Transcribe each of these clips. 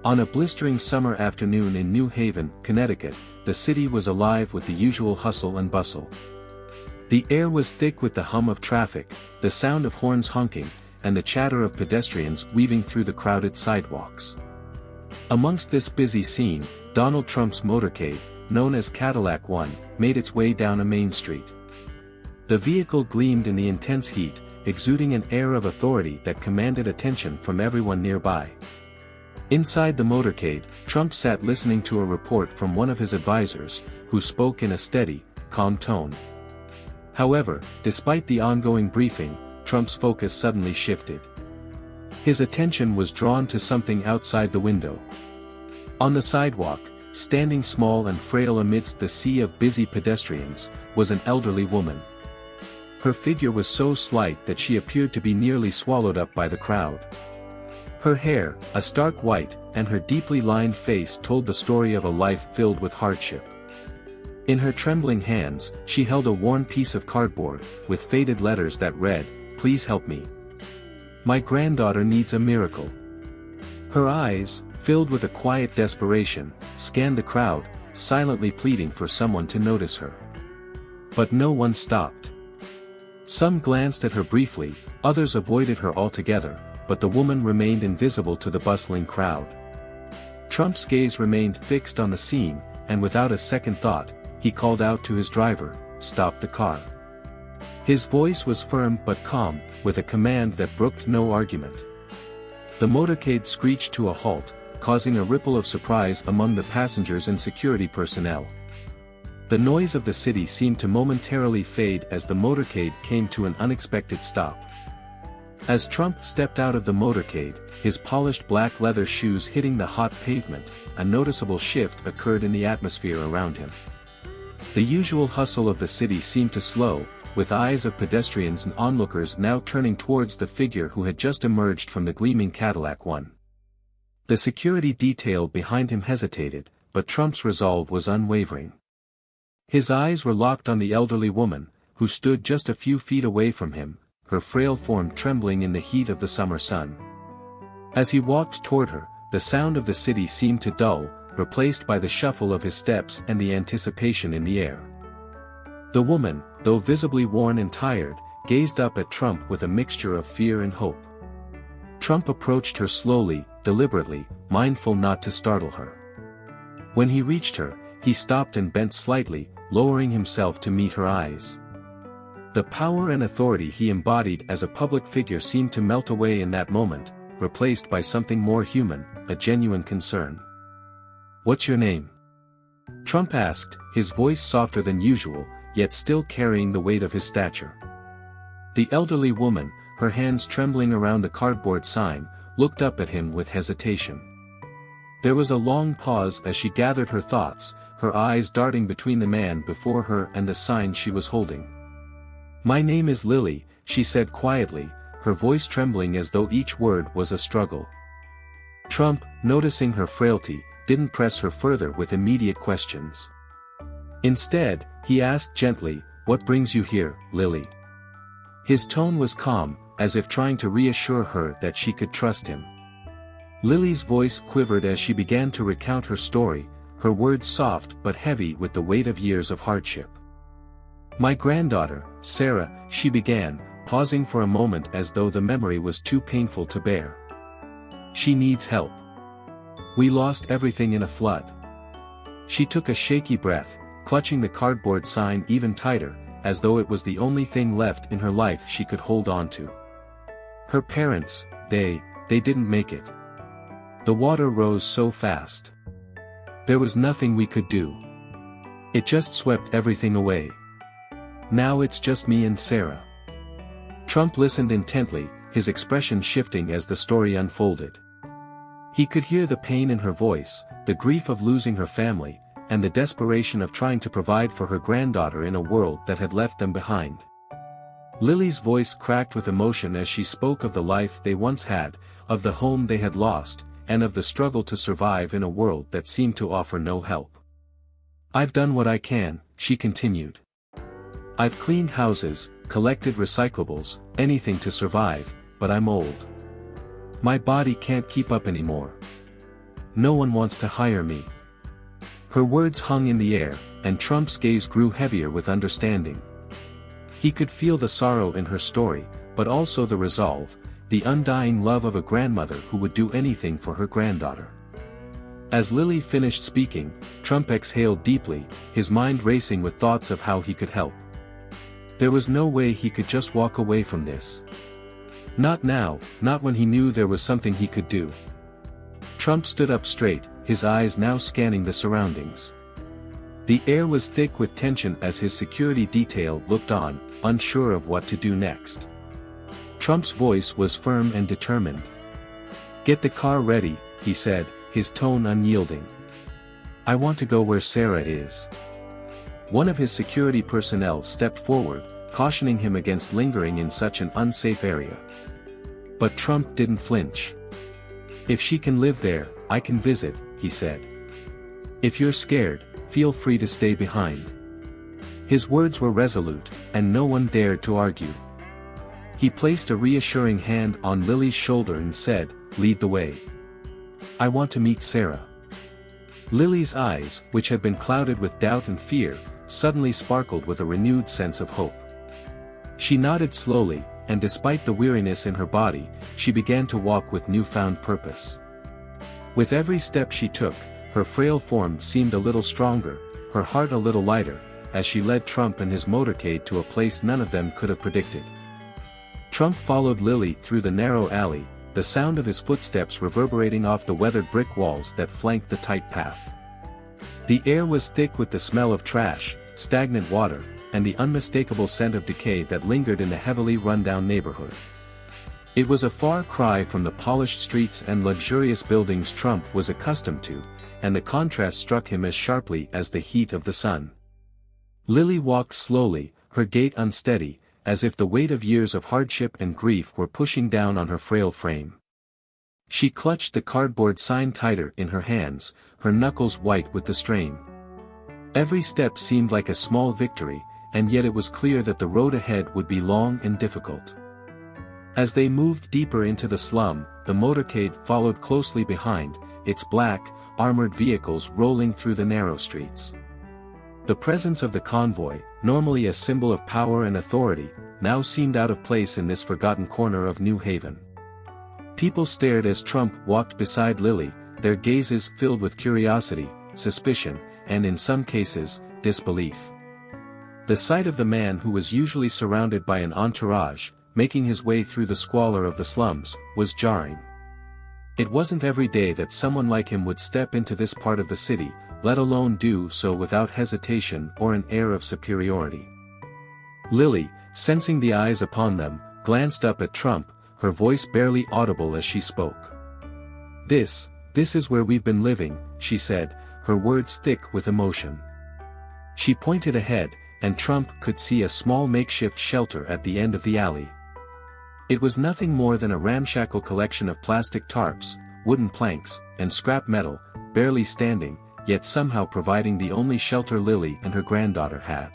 On a blistering summer afternoon in New Haven, Connecticut, the city was alive with the usual hustle and bustle. The air was thick with the hum of traffic, the sound of horns honking, and the chatter of pedestrians weaving through the crowded sidewalks. Amongst this busy scene, Donald Trump's motorcade, known as Cadillac 1, made its way down a main street. The vehicle gleamed in the intense heat, exuding an air of authority that commanded attention from everyone nearby. Inside the motorcade, Trump sat listening to a report from one of his advisors, who spoke in a steady, calm tone. However, despite the ongoing briefing, Trump's focus suddenly shifted. His attention was drawn to something outside the window. On the sidewalk, standing small and frail amidst the sea of busy pedestrians, was an elderly woman. Her figure was so slight that she appeared to be nearly swallowed up by the crowd. Her hair, a stark white, and her deeply lined face told the story of a life filled with hardship. In her trembling hands, she held a worn piece of cardboard, with faded letters that read, "Please help me. My granddaughter needs a miracle." Her eyes, filled with a quiet desperation, scanned the crowd, silently pleading for someone to notice her. But no one stopped. Some glanced at her briefly, others avoided her altogether, but the woman remained invisible to the bustling crowd. Trump's gaze remained fixed on the scene, and without a second thought, he called out to his driver, "Stop the car." His voice was firm but calm, with a command that brooked no argument. The motorcade screeched to a halt, causing a ripple of surprise among the passengers and security personnel. The noise of the city seemed to momentarily fade as the motorcade came to an unexpected stop. As Trump stepped out of the motorcade, his polished black leather shoes hitting the hot pavement, a noticeable shift occurred in the atmosphere around him. The usual hustle of the city seemed to slow, with eyes of pedestrians and onlookers now turning towards the figure who had just emerged from the gleaming Cadillac 1. The security detail behind him hesitated, but Trump's resolve was unwavering. His eyes were locked on the elderly woman, who stood just a few feet away from him, her frail form trembling in the heat of the summer sun. As he walked toward her, the sound of the city seemed to dull, replaced by the shuffle of his steps and the anticipation in the air. The woman, though visibly worn and tired, gazed up at Trump with a mixture of fear and hope. Trump approached her slowly, deliberately, mindful not to startle her. When he reached her, he stopped and bent slightly, lowering himself to meet her eyes. The power and authority he embodied as a public figure seemed to melt away in that moment, replaced by something more human, a genuine concern. "What's your name?" Trump asked, his voice softer than usual, yet still carrying the weight of his stature. The elderly woman, her hands trembling around the cardboard sign, looked up at him with hesitation. There was a long pause as she gathered her thoughts, her eyes darting between the man before her and the sign she was holding. "My name is Lily," she said quietly, her voice trembling as though each word was a struggle. Trump, noticing her frailty, didn't press her further with immediate questions. Instead, he asked gently, "What brings you here, Lily?" His tone was calm, as if trying to reassure her that she could trust him. Lily's voice quivered as she began to recount her story, her words soft but heavy with the weight of years of hardship. "My granddaughter, Sarah," she began, pausing for a moment as though the memory was too painful to bear. "She needs help. We lost everything in a flood." She took a shaky breath, clutching the cardboard sign even tighter, as though it was the only thing left in her life she could hold on to. "Her parents, they didn't make it. The water rose so fast. There was nothing we could do. It just swept everything away. Now it's just me and Sarah." Trump listened intently, his expression shifting as the story unfolded. He could hear the pain in her voice, the grief of losing her family, and the desperation of trying to provide for her granddaughter in a world that had left them behind. Lily's voice cracked with emotion as she spoke of the life they once had, of the home they had lost, and of the struggle to survive in a world that seemed to offer no help. "I've done what I can," she continued. "I've cleaned houses, collected recyclables, anything to survive, but I'm old. My body can't keep up anymore. no one wants to hire me." Her words hung in the air, and Trump's gaze grew heavier with understanding. He could feel the sorrow in her story, but also the resolve, the undying love of a grandmother who would do anything for her granddaughter. As Lily finished speaking, Trump exhaled deeply, his mind racing with thoughts of how he could help. There was no way he could just walk away from this. Not now, not when he knew there was something he could do. Trump stood up straight, his eyes now scanning the surroundings. The air was thick with tension as his security detail looked on, unsure of what to do next. Trump's voice was firm and determined. "Get the car ready," he said, his tone unyielding. "I want to go where Sarah is." One of his security personnel stepped forward, cautioning him against lingering in such an unsafe area. But Trump didn't flinch. "If she can live there, I can visit," he said. "If you're scared, feel free to stay behind." His words were resolute, and no one dared to argue. He placed a reassuring hand on Lily's shoulder and said, "Lead the way. I want to meet Sarah." Lily's eyes, which had been clouded with doubt and fear, suddenly sparkled with a renewed sense of hope. She nodded slowly, and despite the weariness in her body, she began to walk with newfound purpose. With every step she took, her frail form seemed a little stronger, her heart a little lighter, as she led Trump and his motorcade to a place none of them could have predicted. Trump followed Lily through the narrow alley, the sound of his footsteps reverberating off the weathered brick walls that flanked the tight path. The air was thick with the smell of trash, stagnant water, and the unmistakable scent of decay that lingered in the heavily run-down neighborhood. It was a far cry from the polished streets and luxurious buildings Trump was accustomed to, and the contrast struck him as sharply as the heat of the sun. Lily walked slowly, her gait unsteady, as if the weight of years of hardship and grief were pushing down on her frail frame. She clutched the cardboard sign tighter in her hands, her knuckles white with the strain. Every step seemed like a small victory, and yet it was clear that the road ahead would be long and difficult. As they moved deeper into the slum, the motorcade followed closely behind, its black, armored vehicles rolling through the narrow streets. The presence of the convoy, normally a symbol of power and authority, now seemed out of place in this forgotten corner of New Haven. People stared as Trump walked beside Lily, their gazes filled with curiosity, suspicion, and in some cases, disbelief. The sight of the man who was usually surrounded by an entourage, making his way through the squalor of the slums, was jarring. It wasn't every day that someone like him would step into this part of the city, let alone do so without hesitation or an air of superiority. Lily, sensing the eyes upon them, glanced up at Trump, her voice barely audible as she spoke. This is where we've been living," she said, her words thick with emotion. She pointed ahead, and Trump could see a small makeshift shelter at the end of the alley. It was nothing more than a ramshackle collection of plastic tarps, wooden planks, and scrap metal, barely standing, yet somehow providing the only shelter Lily and her granddaughter had.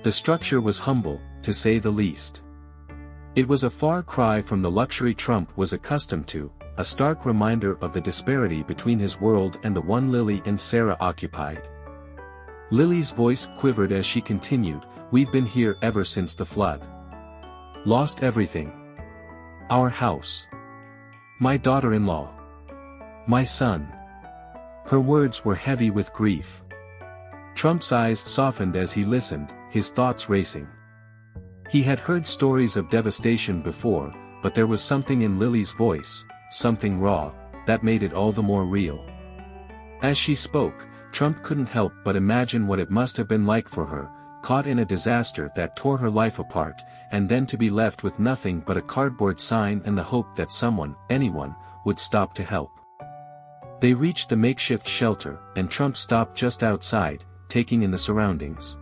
The structure was humble, to say the least. It was a far cry from the luxury Trump was accustomed to, a stark reminder of the disparity between his world and the one Lily and Sarah occupied. Lily's voice quivered as she continued, "We've been here ever since the flood. Lost everything. Our house. My daughter-in-law. My son." Her words were heavy with grief. Trump's eyes softened as he listened, his thoughts racing. He had heard stories of devastation before, but there was something in Lily's voice, something raw, that made it all the more real. As she spoke, Trump couldn't help but imagine what it must have been like for her, caught in a disaster that tore her life apart, and then to be left with nothing but a cardboard sign and the hope that someone, anyone, would stop to help. They reached the makeshift shelter, and Trump stopped just outside, taking in the surroundings.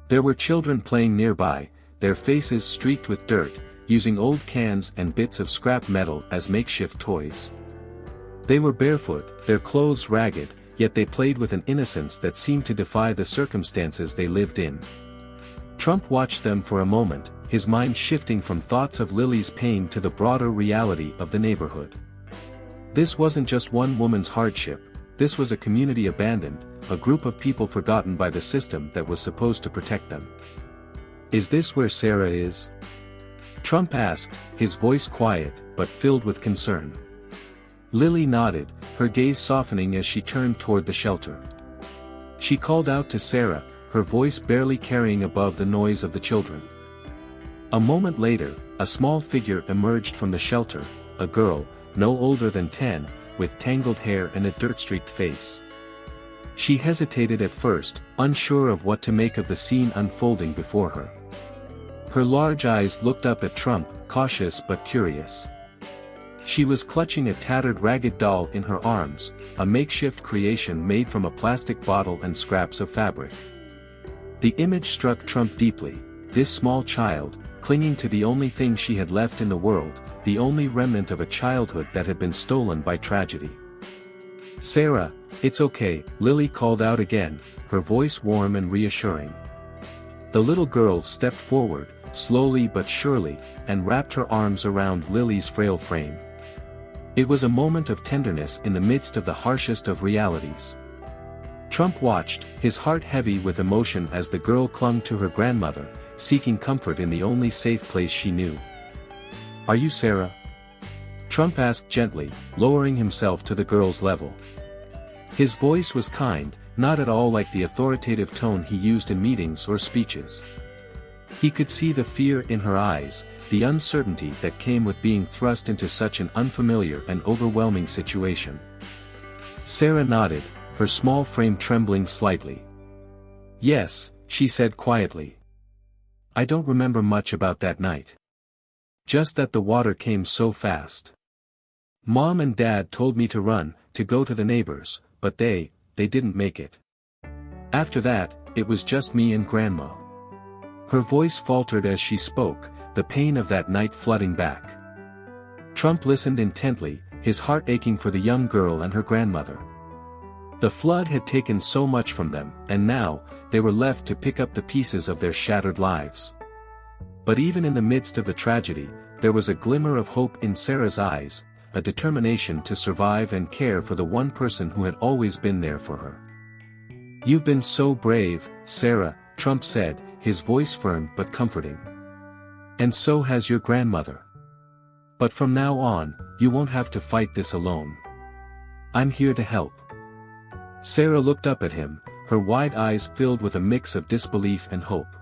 There were children playing nearby, their faces streaked with dirt, using old cans and bits of scrap metal as makeshift toys. They were barefoot, their clothes ragged, yet they played with an innocence that seemed to defy the circumstances they lived in. Trump watched them for a moment, his mind shifting from thoughts of Lily's pain to the broader reality of the neighborhood. This wasn't just one woman's hardship, this was a community abandoned, a group of people forgotten by the system that was supposed to protect them. "Is this where Sarah is?" Trump asked, his voice quiet, but filled with concern. Lily nodded, her gaze softening as she turned toward the shelter. She called out to Sarah, her voice barely carrying above the noise of the children. A moment later, a small figure emerged from the shelter, a girl, no older than 10, with tangled hair and a dirt-streaked face. She hesitated at first, unsure of what to make of the scene unfolding before her. Her large eyes looked up at Trump, cautious but curious. She was clutching a tattered ragged doll in her arms, a makeshift creation made from a plastic bottle and scraps of fabric. The image struck Trump deeply, this small child, clinging to the only thing she had left in the world, the only remnant of a childhood that had been stolen by tragedy. "Sarah, it's okay," Lily called out again, her voice warm and reassuring. The little girl stepped forward, slowly but surely, and wrapped her arms around Lily's frail frame. It was a moment of tenderness in the midst of the harshest of realities. Trump watched, his heart heavy with emotion as the girl clung to her grandmother, seeking comfort in the only safe place she knew. "Are you Sarah?" Trump asked gently, lowering himself to the girl's level. His voice was kind, not at all like the authoritative tone he used in meetings or speeches. He could see the fear in her eyes, the uncertainty that came with being thrust into such an unfamiliar and overwhelming situation. Sarah nodded, her small frame trembling slightly. "Yes," she said quietly. "I don't remember much about that night. Just that the water came so fast. Mom and Dad told me to run, to go to the neighbors, but they didn't make it. After that, it was just me and Grandma." Her voice faltered as she spoke, the pain of that night flooding back. Trump listened intently, his heart aching for the young girl and her grandmother. The flood had taken so much from them, and now, they were left to pick up the pieces of their shattered lives. But even in the midst of the tragedy, there was a glimmer of hope in Sarah's eyes, a determination to survive and care for the one person who had always been there for her. "You've been so brave, Sarah," Trump said, his voice firm but comforting. "And so has your grandmother. But from now on, you won't have to fight this alone. I'm here to help." Sarah looked up at him, her wide eyes filled with a mix of disbelief and hope.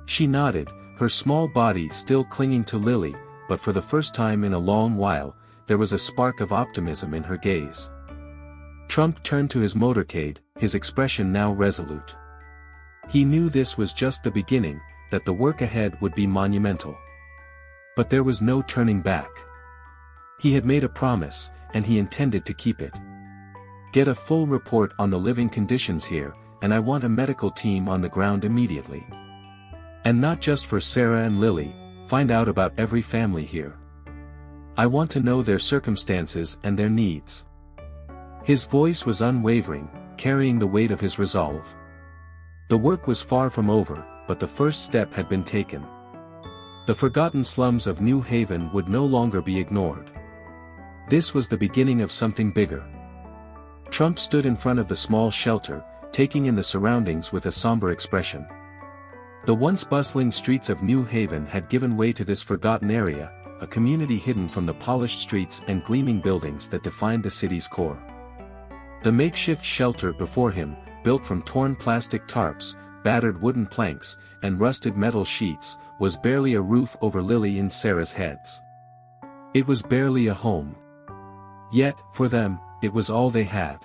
She nodded, her small body still clinging to Lily, but for the first time in a long while, there was a spark of optimism in her gaze. Trump turned to his motorcade, his expression now resolute. He knew this was just the beginning, that the work ahead would be monumental. But there was no turning back. He had made a promise, and he intended to keep it. "Get a full report on the living conditions here, and I want a medical team on the ground immediately. And not just for Sarah and Lily, find out about every family here. I want to know their circumstances and their needs." His voice was unwavering, carrying the weight of his resolve. The work was far from over, but the first step had been taken. The forgotten slums of New Haven would no longer be ignored. This was the beginning of something bigger. Trump stood in front of the small shelter, taking in the surroundings with a somber expression. The once bustling streets of New Haven had given way to this forgotten area, a community hidden from the polished streets and gleaming buildings that defined the city's core. The makeshift shelter before him, built from torn plastic tarps, battered wooden planks, and rusted metal sheets, was barely a roof over Lily and Sarah's heads. It was barely a home. Yet, for them, it was all they had.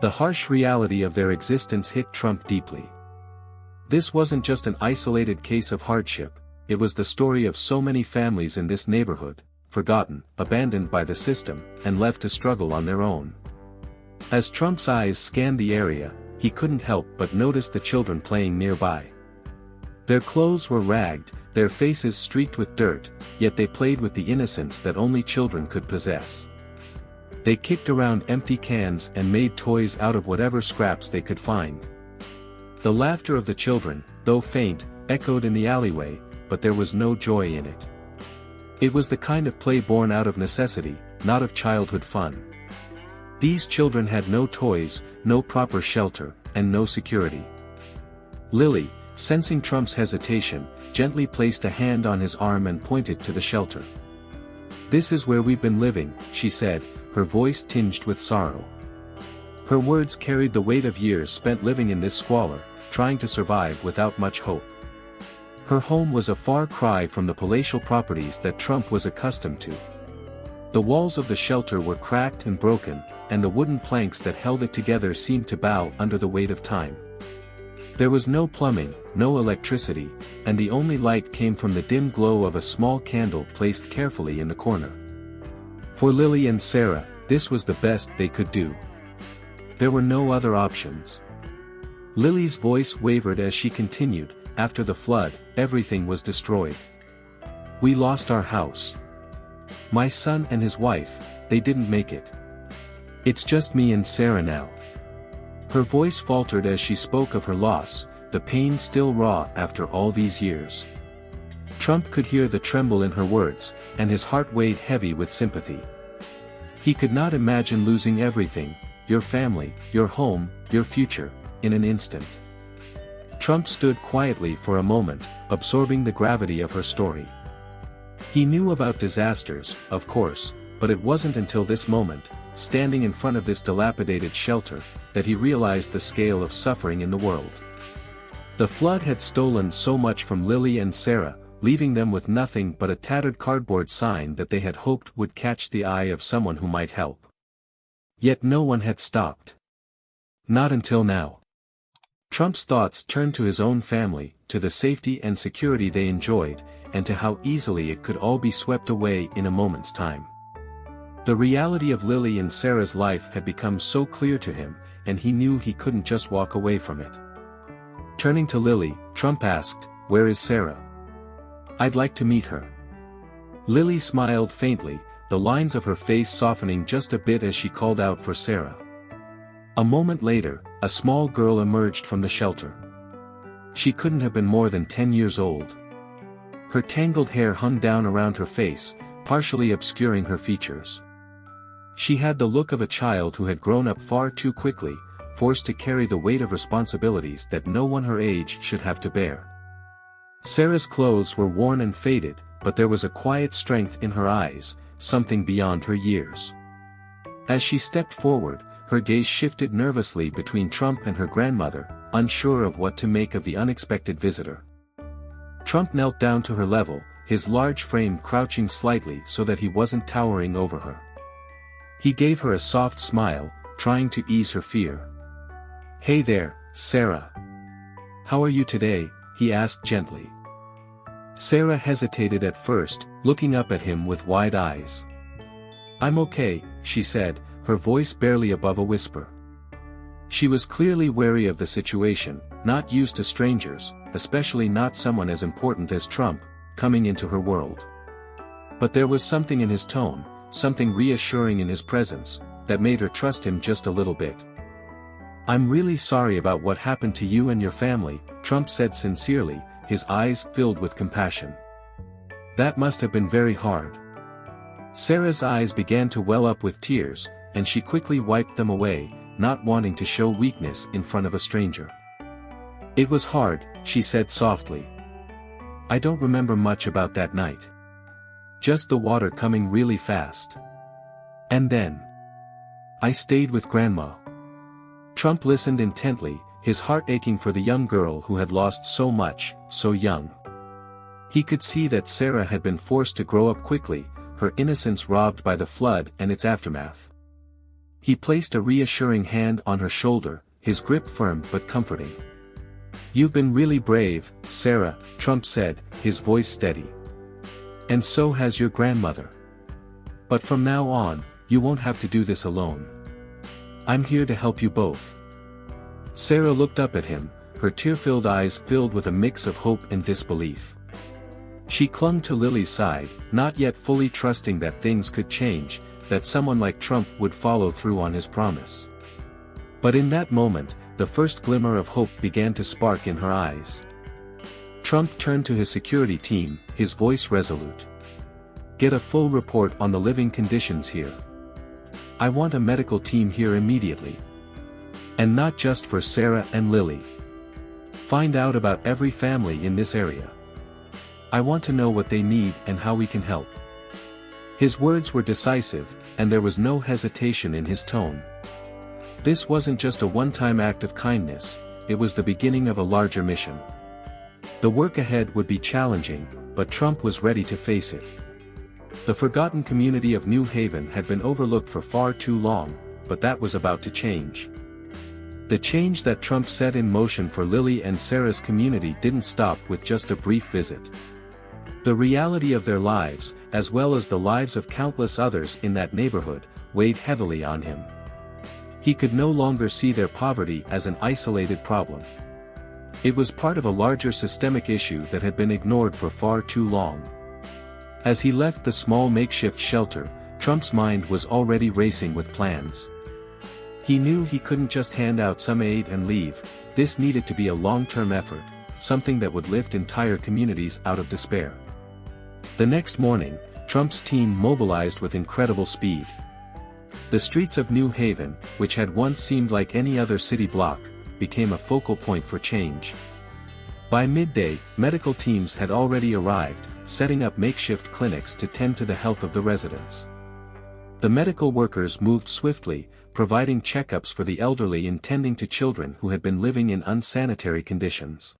The harsh reality of their existence hit Trump deeply. This wasn't just an isolated case of hardship, it was the story of so many families in this neighborhood, forgotten, abandoned by the system, and left to struggle on their own. As Trump's eyes scanned the area, he couldn't help but notice the children playing nearby. Their clothes were ragged, their faces streaked with dirt, yet they played with the innocence that only children could possess. They kicked around empty cans and made toys out of whatever scraps they could find. The laughter of the children, though faint, echoed in the alleyway, but there was no joy in it. It was the kind of play born out of necessity, not of childhood fun. These children had no toys, no proper shelter, and no security. Lily, sensing Trump's hesitation, gently placed a hand on his arm and pointed to the shelter. "This is where we've been living," she said, her voice tinged with sorrow. Her words carried the weight of years spent living in this squalor, trying to survive without much hope. Her home was a far cry from the palatial properties that Trump was accustomed to. The walls of the shelter were cracked and broken, and the wooden planks that held it together seemed to bow under the weight of time. There was no plumbing, no electricity, and the only light came from the dim glow of a small candle placed carefully in the corner. For Lily and Sarah, this was the best they could do. There were no other options. Lily's voice wavered as she continued, "After the flood, everything was destroyed. We lost our house. My son and his wife, they didn't make it. It's just me and Sarah now." Her voice faltered as she spoke of her loss, the pain still raw after all these years. Trump could hear the tremble in her words, and his heart weighed heavy with sympathy. He could not imagine losing everything, your family, your home, your future, in an instant. Trump stood quietly for a moment, absorbing the gravity of her story. He knew about disasters, of course, but it wasn't until this moment, standing in front of this dilapidated shelter, that he realized the scale of suffering in the world. The flood had stolen so much from Lily and Sarah, leaving them with nothing but a tattered cardboard sign that they had hoped would catch the eye of someone who might help. Yet no one had stopped. Not until now. Trump's thoughts turned to his own family, to the safety and security they enjoyed, and to how easily it could all be swept away in a moment's time. The reality of Lily and Sarah's life had become so clear to him, and he knew he couldn't just walk away from it. Turning to Lily, Trump asked, "Where is Sarah? I'd like to meet her." Lily smiled faintly, the lines of her face softening just a bit as she called out for Sarah. A moment later, a small girl emerged from the shelter. She couldn't have been more than 10 years old. Her tangled hair hung down around her face, partially obscuring her features. She had the look of a child who had grown up far too quickly, forced to carry the weight of responsibilities that no one her age should have to bear. Sarah's clothes were worn and faded, but there was a quiet strength in her eyes, something beyond her years. As she stepped forward, her gaze shifted nervously between Trump and her grandmother, unsure of what to make of the unexpected visitor. Trump knelt down to her level, his large frame crouching slightly so that he wasn't towering over her. He gave her a soft smile, trying to ease her fear. "Hey there, Sarah. How are you today?" he asked gently. Sarah hesitated at first, looking up at him with wide eyes. "I'm okay," she said, her voice barely above a whisper. She was clearly wary of the situation, not used to strangers, especially not someone as important as Trump, coming into her world. But there was something in his tone, something reassuring in his presence, that made her trust him just a little bit. "I'm really sorry about what happened to you and your family," Trump said sincerely, his eyes filled with compassion. "That must have been very hard." Sarah's eyes began to well up with tears, and she quickly wiped them away, not wanting to show weakness in front of a stranger. "It was hard," she said softly. "I don't remember much about that night. Just the water coming really fast. And then I stayed with Grandma." Trump listened intently, his heart aching for the young girl who had lost so much, so young. He could see that Sarah had been forced to grow up quickly, her innocence robbed by the flood and its aftermath. He placed a reassuring hand on her shoulder, his grip firm but comforting. "You've been really brave, Sarah," Trump said, his voice steady. "And so has your grandmother. But from now on, you won't have to do this alone. I'm here to help you both." Sarah looked up at him, her tear-filled eyes filled with a mix of hope and disbelief. She clung to Lily's side, not yet fully trusting that things could change, that someone like Trump would follow through on his promise. But in that moment, the first glimmer of hope began to spark in her eyes. Trump turned to his security team, his voice resolute. Get a full report on the living conditions here. I want a medical team here immediately. And not just for Sarah and Lily. Find out about every family in this area. I want to know what they need and how we can help." His words were decisive, and there was no hesitation in his tone. This wasn't just a one-time act of kindness, it was the beginning of a larger mission. The work ahead would be challenging, but Trump was ready to face it. The forgotten community of New Haven had been overlooked for far too long, but that was about to change. The change that Trump set in motion for Lily and Sarah's community didn't stop with just a brief visit. The reality of their lives, as well as the lives of countless others in that neighborhood, weighed heavily on him. He could no longer see their poverty as an isolated problem. It was part of a larger systemic issue that had been ignored for far too long. As he left the small makeshift shelter, Trump's mind was already racing with plans. He knew he couldn't just hand out some aid and leave. This needed to be a long-term effort, something that would lift entire communities out of despair. The next morning, Trump's team mobilized with incredible speed. The streets of New Haven, which had once seemed like any other city block, became a focal point for change. By midday, medical teams had already arrived, setting up makeshift clinics to tend to the health of the residents. The medical workers moved swiftly, providing checkups for the elderly and tending to children who had been living in unsanitary conditions.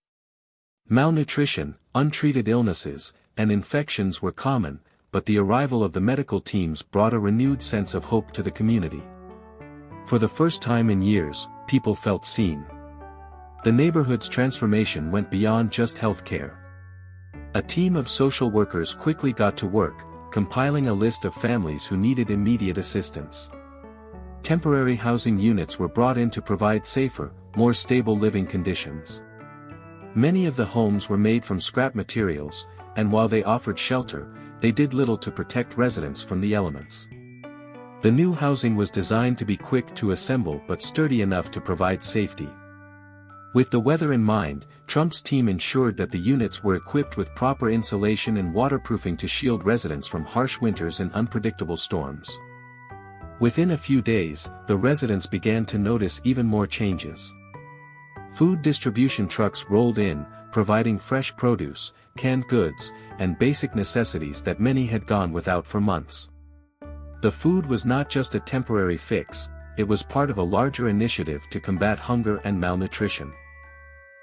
Malnutrition, untreated illnesses, and infections were common, but the arrival of the medical teams brought a renewed sense of hope to the community. For the first time in years, people felt seen. The neighborhood's transformation went beyond just health care. A team of social workers quickly got to work, compiling a list of families who needed immediate assistance. Temporary housing units were brought in to provide safer, more stable living conditions. Many of the homes were made from scrap materials, and while they offered shelter, they did little to protect residents from the elements. The new housing was designed to be quick to assemble but sturdy enough to provide safety. With the weather in mind, Trump's team ensured that the units were equipped with proper insulation and waterproofing to shield residents from harsh winters and unpredictable storms. Within a few days, the residents began to notice even more changes. Food distribution trucks rolled in, providing fresh produce, canned goods, and basic necessities that many had gone without for months. The food was not just a temporary fix, it was part of a larger initiative to combat hunger and malnutrition.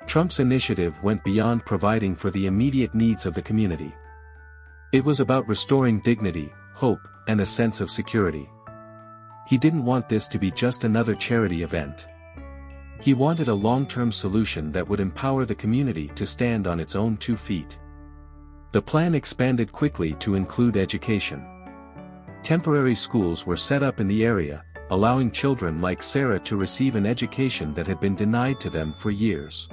Trump's initiative went beyond providing for the immediate needs of the community. It was about restoring dignity, hope, and a sense of security. He didn't want this to be just another charity event. He wanted a long-term solution that would empower the community to stand on its own 2 feet. The plan expanded quickly to include education. Temporary schools were set up in the area, allowing children like Sarah to receive an education that had been denied to them for years.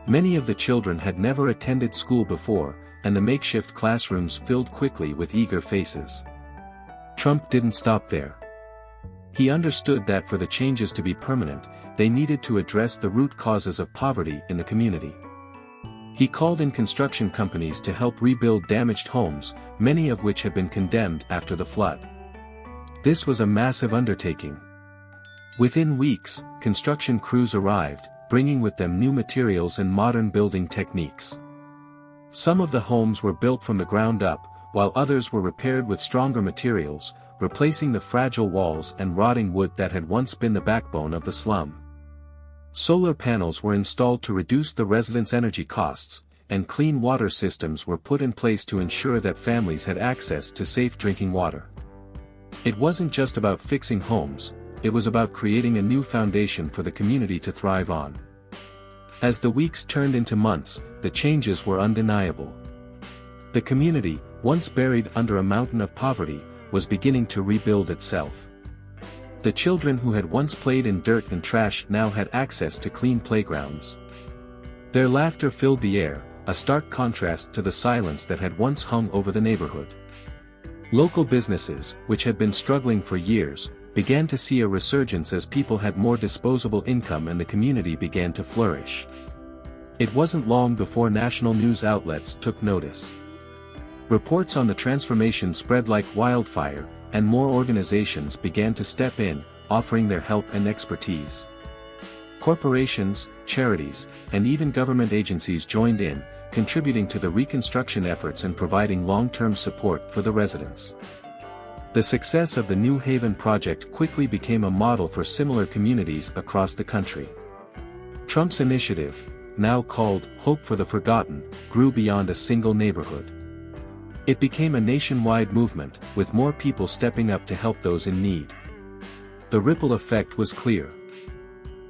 Many of the children had never attended school before, and the makeshift classrooms filled quickly with eager faces. Trump didn't stop there. He understood that for the changes to be permanent, they needed to address the root causes of poverty in the community. He called in construction companies to help rebuild damaged homes, many of which had been condemned after the flood. This was a massive undertaking. Within weeks, construction crews arrived, bringing with them new materials and modern building techniques. Some of the homes were built from the ground up, while others were repaired with stronger materials, replacing the fragile walls and rotting wood that had once been the backbone of the slum. Solar panels were installed to reduce the residents' energy costs, and clean water systems were put in place to ensure that families had access to safe drinking water. It wasn't just about fixing homes, it was about creating a new foundation for the community to thrive on. As the weeks turned into months, the changes were undeniable. The community, once buried under a mountain of poverty, was beginning to rebuild itself. The children who had once played in dirt and trash now had access to clean playgrounds. Their laughter filled the air, a stark contrast to the silence that had once hung over the neighborhood. Local businesses, which had been struggling for years, began to see a resurgence as people had more disposable income and the community began to flourish. It wasn't long before national news outlets took notice. Reports on the transformation spread like wildfire, and more organizations began to step in, offering their help and expertise. Corporations, charities, and even government agencies joined in, contributing to the reconstruction efforts and providing long-term support for the residents. The success of the New Haven project quickly became a model for similar communities across the country. Trump's initiative, now called Hope for the Forgotten, grew beyond a single neighborhood. It became a nationwide movement, with more people stepping up to help those in need. The ripple effect was clear.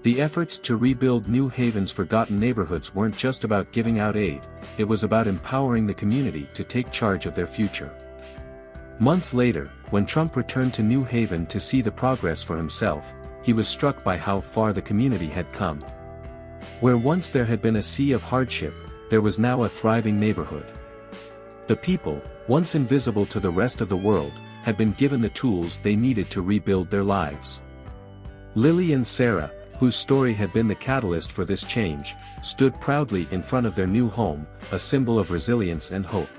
The efforts to rebuild New Haven's forgotten neighborhoods weren't just about giving out aid, it was about empowering the community to take charge of their future. Months later, when Trump returned to New Haven to see the progress for himself, he was struck by how far the community had come. Where once there had been a sea of hardship, there was now a thriving neighborhood. The people, once invisible to the rest of the world, had been given the tools they needed to rebuild their lives. Lily and Sarah, whose story had been the catalyst for this change, stood proudly in front of their new home, a symbol of resilience and hope.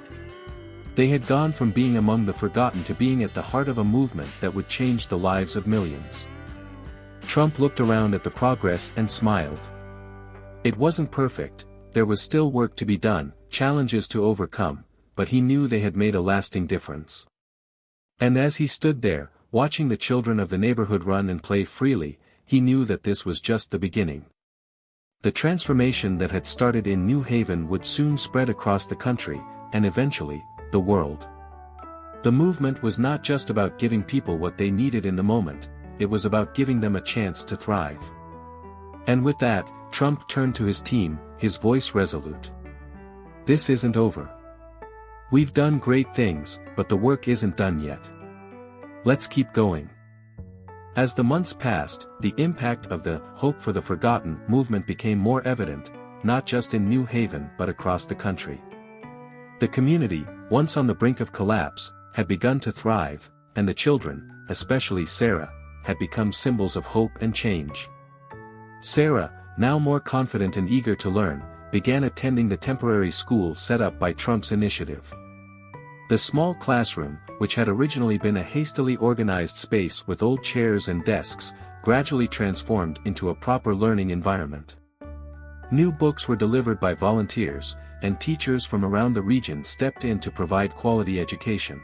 They had gone from being among the forgotten to being at the heart of a movement that would change the lives of millions. Trump looked around at the progress and smiled. It wasn't perfect, there was still work to be done, challenges to overcome, but he knew they had made a lasting difference. And as he stood there, watching the children of the neighborhood run and play freely, he knew that this was just the beginning. The transformation that had started in New Haven would soon spread across the country, and eventually, the world. The movement was not just about giving people what they needed in the moment, it was about giving them a chance to thrive. And with that, Trump turned to his team, his voice resolute. This isn't over. We've done great things, but the work isn't done yet. Let's keep going. As the months passed, the impact of the Hope for the Forgotten movement became more evident, not just in New Haven but across the country. The community, once on the brink of collapse, had begun to thrive, and the children, especially Sarah, had become symbols of hope and change. Sarah, now more confident and eager to learn, began attending the temporary school set up by Trump's initiative. The small classroom, which had originally been a hastily organized space with old chairs and desks, gradually transformed into a proper learning environment. New books were delivered by volunteers, and teachers from around the region stepped in to provide quality education.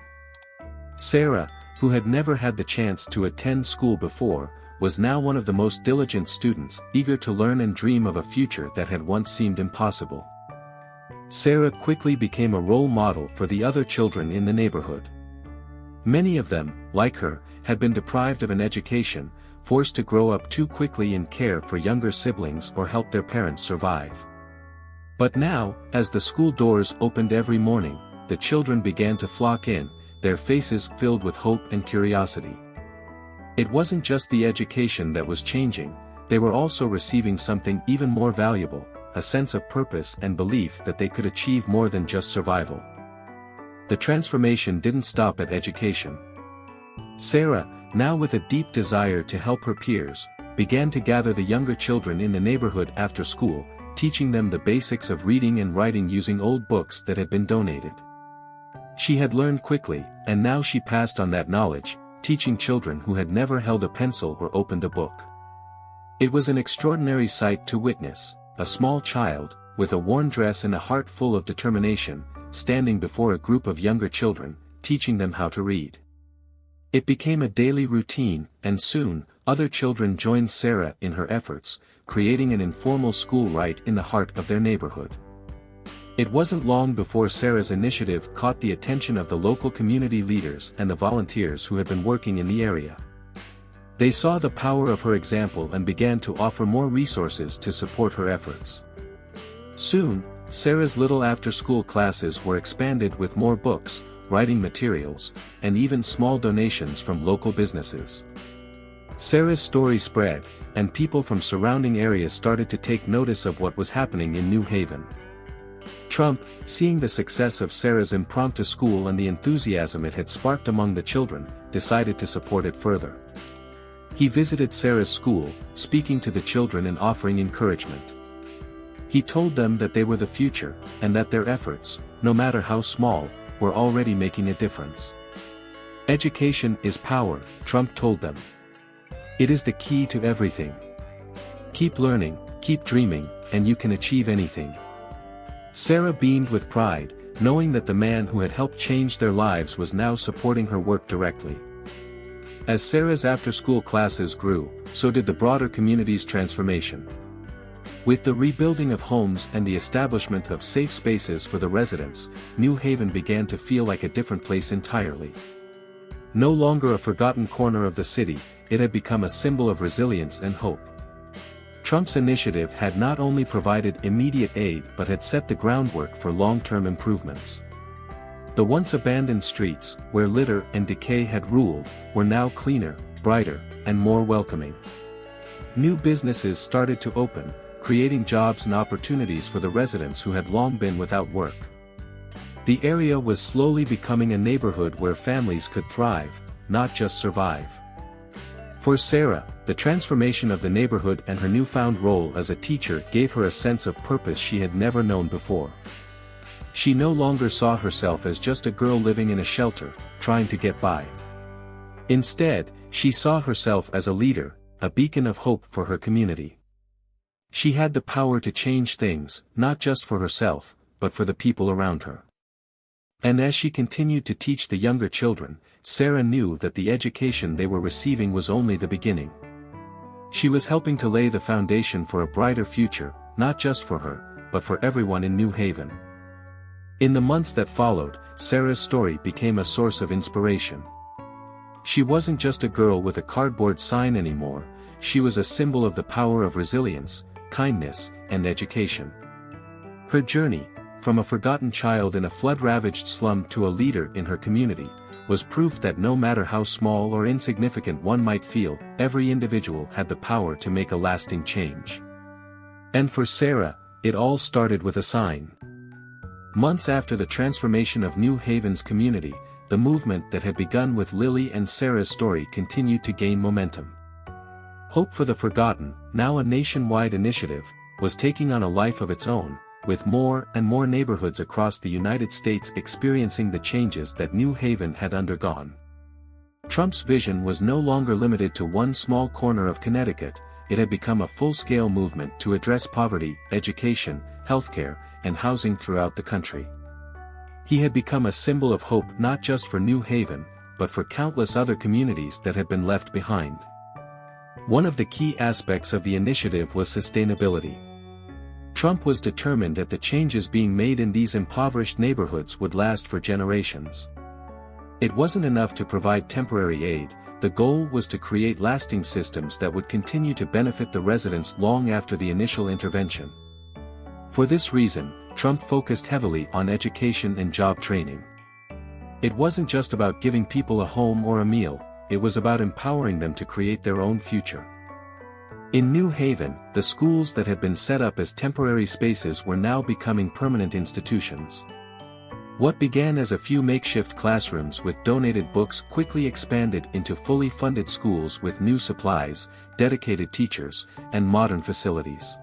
Sarah, who had never had the chance to attend school before, was now one of the most diligent students, eager to learn and dream of a future that had once seemed impossible. Sarah quickly became a role model for the other children in the neighborhood. Many of them, like her, had been deprived of an education, forced to grow up too quickly and care for younger siblings or help their parents survive. But now, as the school doors opened every morning, the children began to flock in, their faces filled with hope and curiosity. It wasn't just the education that was changing, they were also receiving something even more valuable, a sense of purpose and belief that they could achieve more than just survival. The transformation didn't stop at education. Sarah, now with a deep desire to help her peers, began to gather the younger children in the neighborhood after school, teaching them the basics of reading and writing using old books that had been donated. She had learned quickly, and now she passed on that knowledge, teaching children who had never held a pencil or opened a book. It was an extraordinary sight to witness, a small child, with a worn dress and a heart full of determination, standing before a group of younger children, teaching them how to read. It became a daily routine, and soon, other children joined Sarah in her efforts, creating an informal school right in the heart of their neighborhood. It wasn't long before Sarah's initiative caught the attention of the local community leaders and the volunteers who had been working in the area. They saw the power of her example and began to offer more resources to support her efforts. Soon, Sarah's little after-school classes were expanded with more books, writing materials, and even small donations from local businesses. Sarah's story spread, and people from surrounding areas started to take notice of what was happening in New Haven. Trump, seeing the success of Sarah's impromptu school and the enthusiasm it had sparked among the children, decided to support it further. He visited Sarah's school, speaking to the children and offering encouragement. He told them that they were the future, and that their efforts, no matter how small, were already making a difference. Education is power, Trump told them. It is the key to everything. Keep learning, keep dreaming, and you can achieve anything. Sarah beamed with pride, knowing that the man who had helped change their lives was now supporting her work directly. As Sarah's after-school classes grew, so did the broader community's transformation. With the rebuilding of homes and the establishment of safe spaces for the residents, New Haven began to feel like a different place entirely. No longer a forgotten corner of the city, it had become a symbol of resilience and hope. Trump's initiative had not only provided immediate aid but had set the groundwork for long-term improvements. The once abandoned streets, where litter and decay had ruled, were now cleaner, brighter, and more welcoming. New businesses started to open, creating jobs and opportunities for the residents who had long been without work. The area was slowly becoming a neighborhood where families could thrive, not just survive. For Sarah, the transformation of the neighborhood and her newfound role as a teacher gave her a sense of purpose she had never known before. She no longer saw herself as just a girl living in a shelter, trying to get by. Instead, she saw herself as a leader, a beacon of hope for her community. She had the power to change things, not just for herself, but for the people around her. And as she continued to teach the younger children, Sarah knew that the education they were receiving was only the beginning. She was helping to lay the foundation for a brighter future, not just for her, but for everyone in New Haven. In the months that followed, Sarah's story became a source of inspiration. She wasn't just a girl with a cardboard sign anymore, she was a symbol of the power of resilience, kindness, and education. Her journey, from a forgotten child in a flood-ravaged slum to a leader in her community, was proof that no matter how small or insignificant one might feel, every individual had the power to make a lasting change. And for Sarah, it all started with a sign. Months after the transformation of New Haven's community, the movement that had begun with Lily and Sarah's story continued to gain momentum. Hope for the Forgotten, now a nationwide initiative, was taking on a life of its own, with more and more neighborhoods across the United States experiencing the changes that New Haven had undergone. Trump's vision was no longer limited to one small corner of Connecticut, it had become a full-scale movement to address poverty, education, healthcare, and housing throughout the country. He had become a symbol of hope not just for New Haven, but for countless other communities that had been left behind. One of the key aspects of the initiative was sustainability. Trump was determined that the changes being made in these impoverished neighborhoods would last for generations. It wasn't enough to provide temporary aid, the goal was to create lasting systems that would continue to benefit the residents long after the initial intervention. For this reason, Trump focused heavily on education and job training. It wasn't just about giving people a home or a meal, it was about empowering them to create their own future. In New Haven, the schools that had been set up as temporary spaces were now becoming permanent institutions. What began as a few makeshift classrooms with donated books quickly expanded into fully funded schools with new supplies, dedicated teachers, and modern facilities.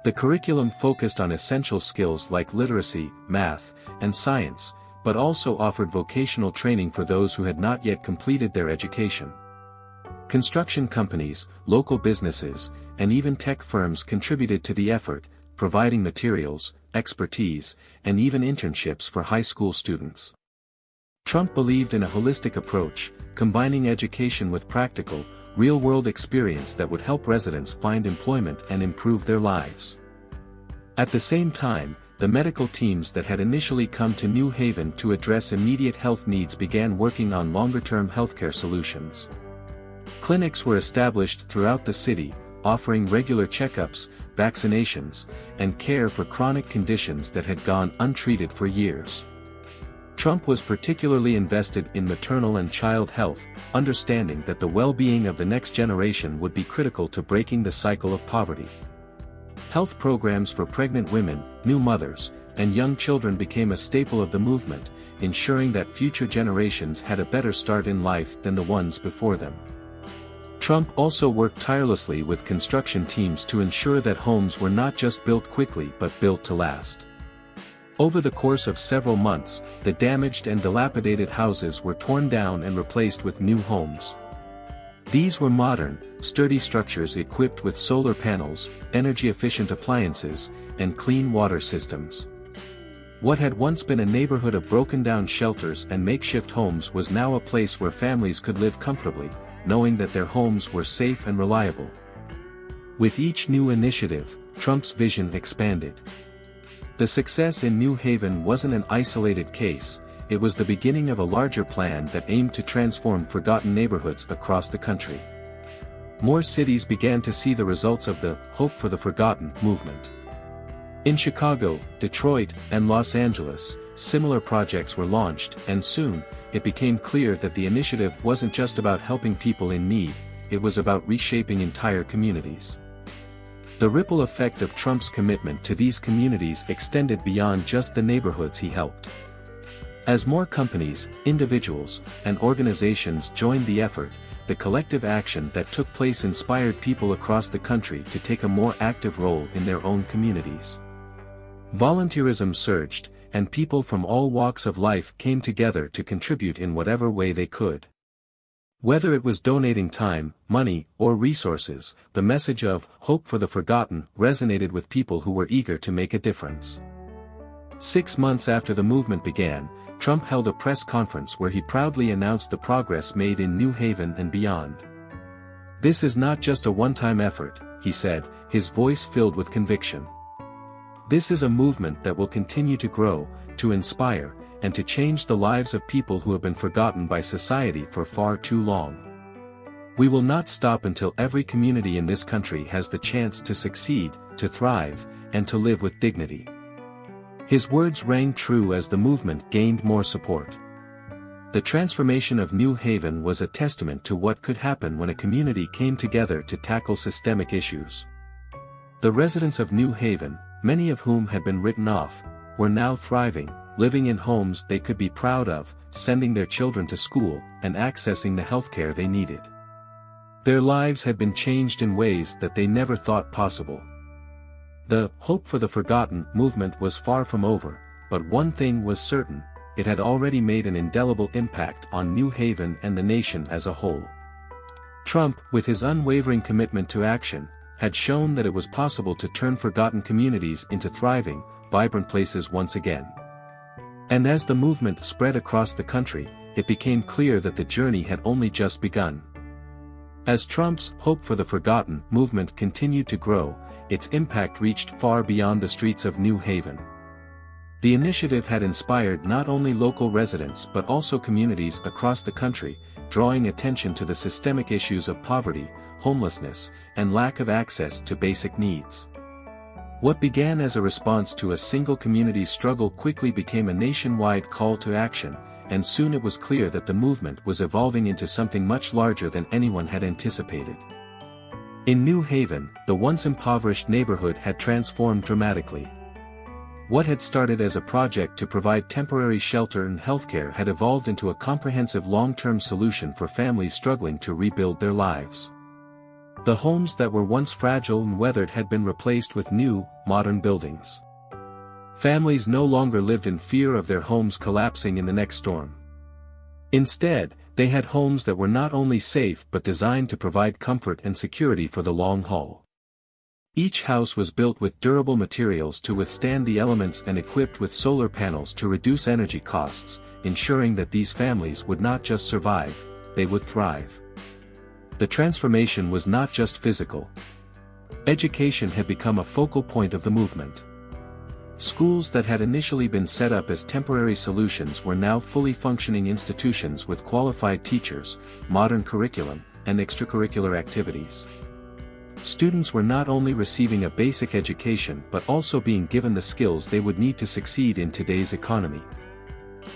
The curriculum focused on essential skills like literacy, math, and science, but also offered vocational training for those who had not yet completed their education. Construction companies, local businesses, and even tech firms contributed to the effort, providing materials, expertise, and even internships for high school students. Trump believed in a holistic approach, combining education with practical, real-world experience that would help residents find employment and improve their lives. At the same time, the medical teams that had initially come to New Haven to address immediate health needs began working on longer-term healthcare solutions. Clinics were established throughout the city, offering regular checkups, vaccinations, and care for chronic conditions that had gone untreated for years. Trump was particularly invested in maternal and child health, understanding that the well-being of the next generation would be critical to breaking the cycle of poverty. Health programs for pregnant women, new mothers, and young children became a staple of the movement, ensuring that future generations had a better start in life than the ones before them. Trump also worked tirelessly with construction teams to ensure that homes were not just built quickly but built to last. Over the course of several months, the damaged and dilapidated houses were torn down and replaced with new homes. These were modern, sturdy structures equipped with solar panels, energy-efficient appliances, and clean water systems. What had once been a neighborhood of broken-down shelters and makeshift homes was now a place where families could live comfortably, knowing that their homes were safe and reliable. With each new initiative, Trump's vision expanded. The success in New Haven wasn't an isolated case, it was the beginning of a larger plan that aimed to transform forgotten neighborhoods across the country. More cities began to see the results of the Hope for the Forgotten movement. In Chicago, Detroit, and Los Angeles, similar projects were launched, and soon, it became clear that the initiative wasn't just about helping people in need, it was about reshaping entire communities. The ripple effect of Trump's commitment to these communities extended beyond just the neighborhoods he helped. As more companies, individuals, and organizations joined the effort, the collective action that took place inspired people across the country to take a more active role in their own communities. Volunteerism surged, and people from all walks of life came together to contribute in whatever way they could. Whether it was donating time, money, or resources, the message of Hope for the Forgotten resonated with people who were eager to make a difference. 6 months after the movement began, Trump held a press conference where he proudly announced the progress made in New Haven and beyond. "This is not just a one-time effort," he said, his voice filled with conviction. "This is a movement that will continue to grow, to inspire, and to change the lives of people who have been forgotten by society for far too long. We will not stop until every community in this country has the chance to succeed, to thrive, and to live with dignity." His words rang true as the movement gained more support. The transformation of New Haven was a testament to what could happen when a community came together to tackle systemic issues. The residents of New Haven, many of whom had been written off, were now thriving, living in homes they could be proud of, sending their children to school, and accessing the healthcare they needed. Their lives had been changed in ways that they never thought possible. The Hope for the Forgotten movement was far from over, but one thing was certain, it had already made an indelible impact on New Haven and the nation as a whole. Trump, with his unwavering commitment to action, had shown that it was possible to turn forgotten communities into thriving, vibrant places once again. And as the movement spread across the country, it became clear that the journey had only just begun. As Trump's Hope for the Forgotten movement continued to grow, its impact reached far beyond the streets of New Haven. The initiative had inspired not only local residents but also communities across the country, drawing attention to the systemic issues of poverty, homelessness, and lack of access to basic needs. What began as a response to a single community's struggle quickly became a nationwide call to action, and soon it was clear that the movement was evolving into something much larger than anyone had anticipated. In New Haven, the once impoverished neighborhood had transformed dramatically. What had started as a project to provide temporary shelter and healthcare had evolved into a comprehensive long-term solution for families struggling to rebuild their lives. The homes that were once fragile and weathered had been replaced with new, modern buildings. Families no longer lived in fear of their homes collapsing in the next storm. Instead, they had homes that were not only safe but designed to provide comfort and security for the long haul. Each house was built with durable materials to withstand the elements and equipped with solar panels to reduce energy costs, ensuring that these families would not just survive, they would thrive. The transformation was not just physical. Education had become a focal point of the movement. Schools that had initially been set up as temporary solutions were now fully functioning institutions with qualified teachers, modern curriculum, and extracurricular activities. Students were not only receiving a basic education but also being given the skills they would need to succeed in today's economy.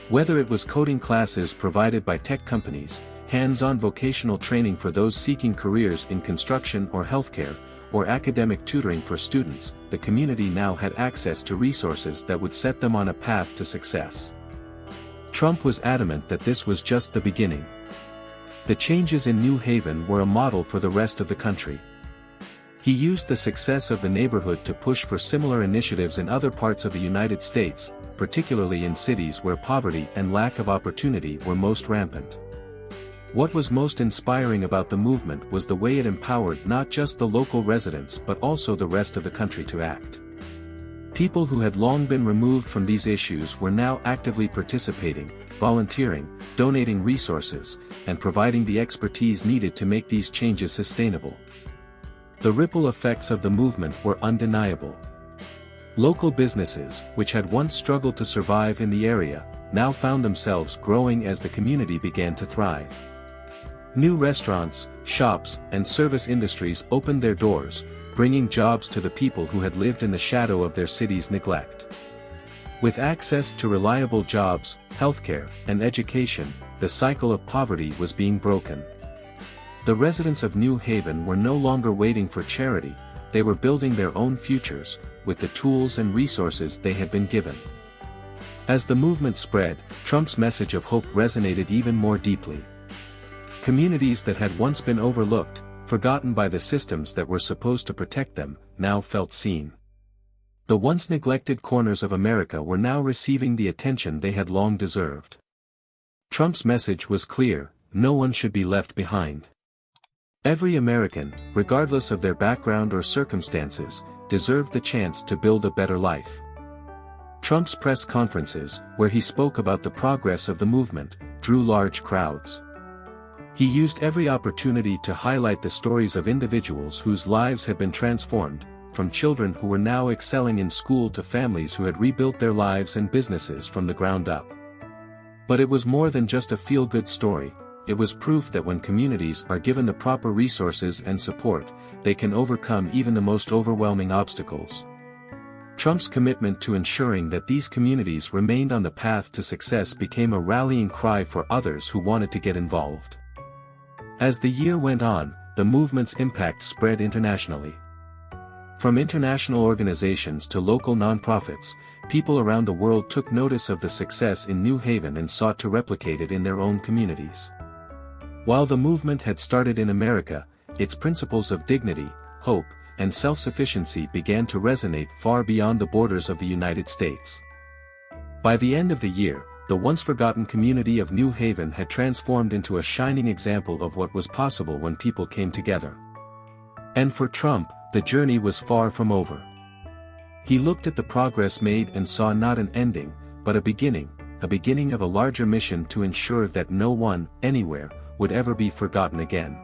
Whether it was coding classes provided by tech companies, hands-on vocational training for those seeking careers in construction or healthcare, or academic tutoring for students, the community now had access to resources that would set them on a path to success. Trump was adamant that this was just the beginning. The changes in New Haven were a model for the rest of the country. He used the success of the neighborhood to push for similar initiatives in other parts of the United States, particularly in cities where poverty and lack of opportunity were most rampant. What was most inspiring about the movement was the way it empowered not just the local residents but also the rest of the country to act. People who had long been removed from these issues were now actively participating, volunteering, donating resources, and providing the expertise needed to make these changes sustainable. The ripple effects of the movement were undeniable. Local businesses, which had once struggled to survive in the area, now found themselves growing as the community began to thrive. New restaurants, shops, and service industries opened their doors, bringing jobs to the people who had lived in the shadow of their city's neglect. With access to reliable jobs, healthcare, and education, the cycle of poverty was being broken. The residents of New Haven were no longer waiting for charity, they were building their own futures, with the tools and resources they had been given. As the movement spread, Trump's message of hope resonated even more deeply. Communities that had once been overlooked, forgotten by the systems that were supposed to protect them, now felt seen. The once neglected corners of America were now receiving the attention they had long deserved. Trump's message was clear: no one should be left behind. Every American, regardless of their background or circumstances, deserved the chance to build a better life. Trump's press conferences, where he spoke about the progress of the movement, drew large crowds. He used every opportunity to highlight the stories of individuals whose lives had been transformed, from children who were now excelling in school to families who had rebuilt their lives and businesses from the ground up. But it was more than just a feel-good story. It was proof that when communities are given the proper resources and support, they can overcome even the most overwhelming obstacles. Trump's commitment to ensuring that these communities remained on the path to success became a rallying cry for others who wanted to get involved. As the year went on, the movement's impact spread internationally. From international organizations to local nonprofits, people around the world took notice of the success in New Haven and sought to replicate it in their own communities. While the movement had started in America, its principles of dignity, hope, and self-sufficiency began to resonate far beyond the borders of the United States. By the end of the year, the once forgotten community of New Haven had transformed into a shining example of what was possible when people came together. And for Trump, the journey was far from over. He looked at the progress made and saw not an ending, but a beginning of a larger mission to ensure that no one, anywhere, would ever be forgotten again.